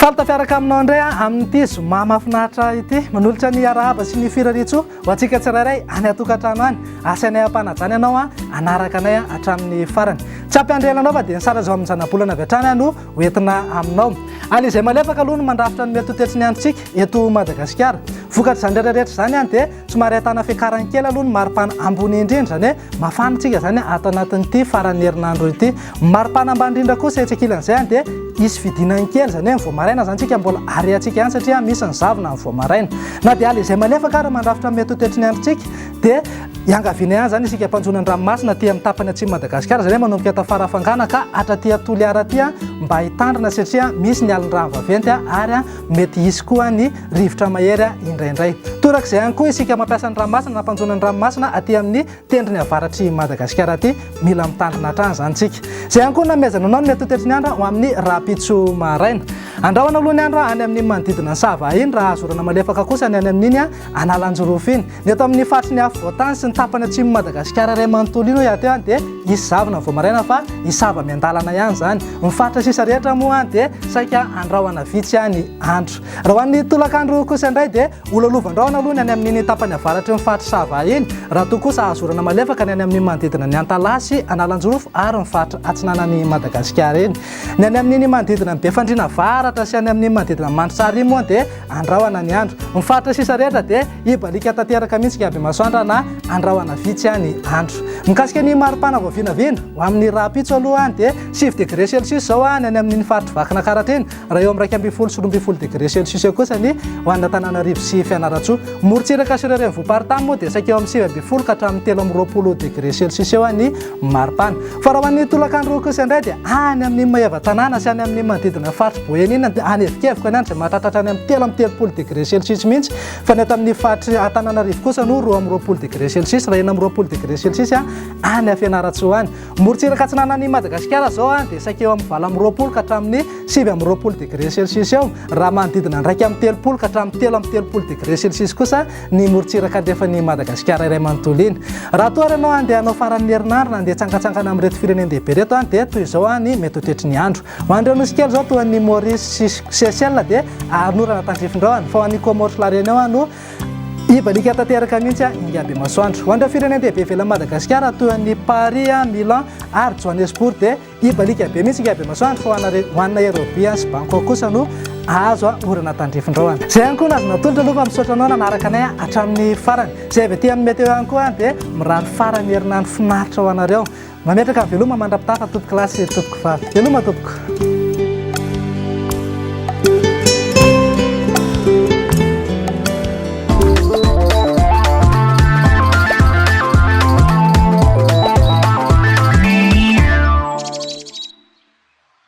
Salta fiaraka aminao indray amin'ity zoma mahafinaritra ity manolotra ny arahaba sy ny firaritso ho antsika tsirairay any atokantrano any asanay ampanajany ianao anaraka anay hatramin'ny farany tsy ampiandrelanao fa dia nisara zao amin'ny zanabolana avy hatrany no hoentina aminao any izay malefaka aloha no mandrafitra ny mety hotetry ny androntsika eto Madagasikara vokatra izany rehetrarehetra zany any dia somary ahitana fiakarany kely aloha no maripana ambony indrindra zany hoe mafanantsika zany ato anatin'ity faran'ny herinandro ity maripana ambany indrindra kosa hetsekilan'izay any dia isy fidinany kely zany hoe voamaraina zany tsika mbola ariantsika ihany satria misy ny zavona ny voamaraina na dia ala izay malefaka ary mandrafitra mety hotetry ny androntsika dia iangaviana ihany zany isika mpanjona ny ranomasina aty amin'ny tapany atsimo Madagasikara zany hoe manomboka eto Farafangana ka hatraty Toliara aty mba hitandrina satria misy ny alin-drano vaventy ary mety hisy koa ny rivotra mahery indraindray torak'izay ihany koa isika mampiasa ny ranomasina na mpanjona ny ranomasina aty amin'ny tendrony avaratry Madagasikara aty mila mitandrina hatrany zany tsika zay ihany koa namezana anao ny mety hotetry ny andro ho amin'ny rapitso maraina andrahoana aloha ny andro any amin'ny manodidina ny sava iny raha azorana malefaka kosa ny any amin'iny analanjorofo iny ny eto amin'ny faritry ny afo voatany sy ny tapany atsimo Madagasikara ray manontolo iny aty any dia isy zavona voamaraina fa isava miandalana ihany zany mifaritra sisa rehetra moa any dia saika andrahoana vitsy any andro raha ho an'ny tolakandro kosa indray dia olalovan-drahoana aloha ny any amin'iny tapany avaratry ny faritry sava iny raha toa kosa azorana malefaka ny any amin'ny manodidina ny Antalasy analanjorofo ary mifaritra atsinanany Madagasikara iny ny any amin'iny manodidina ny Befandriana Avaratra sy any amin'ny manodidina Mantsary moa dia andrahoana ny andro mifaritra sisa rehetra dia ibalika tanteraka mihitsy Gaby Masoandra na andrahoana vitsy any andro mikasika ny maripana voavinavina ho amin'ny rapitso aloha any dia 7 degré celsius zao any amin'ny faritry vakina karatra iny raha eo amin'ny 20 sy 12 degré celsius eo kosa ny ho an'ny Antananarivo sy Fianaratsoa morontsiraka sy rereny voaparitany moa dia saika eo amin'ny 9 ka hatramin'ny 13 degré celsius eo any maripana fa raha ho an'ny tolakandro kosa indray dia any amin'ny Maheva tanàna sy any amin'ny manodidina faritry Boeny iny dia any evikevoka ny andro izay mahatratra any amin'ny 13 degré celsius mihitsy fa ny eto amin'ny faritry Antananarivo kosa no 20 degré celsius raha eny amin'ny 20 degré celsius any Fianaratsoa any morontsiraka atsinanany Madagasikara zao dia saika eo amin'ny 20 ka hatramin'ny 20 degré celsius eo raha manodidina ndraiky amin'ny 30 ka hatramin'ny 30 degré celsius kosa ny morontsiraka andrefany Madagasikara iray manontolo iny raha toa ianao andeha hanao faran'ny herinandro na andeha tsangatsangana amin'ny reto firenendehibe reto dia toy izao ny mety hotetry ny andro ho an'ireo nosy kely zao toa ny Maurice Seychelles dia anorana tandrifindrao fa ho an'ny Comores la Réunion no ibalika tanteraka mihitsy Gaby Masoandro ho an'ireo firenendehibe ivelan'ny Madagasikara toa ny Paris Milan ary Johannesburg dia ibalika be mihitsy Gaby Masoandro fa ho an'ny Nairobi sy Bangkok kosa no azo orana tandrifindrao zay ihany koa nazona tolotra aloha fa misaotra anao nanaraka anay hatramin'ny farany zay avy aty amin'ny meteo ihany koa dia mirary farany herinandro finaritra ho anareo mametraka veloma mandrapitafa tompoko lasy tompoko vavy veloma tompoko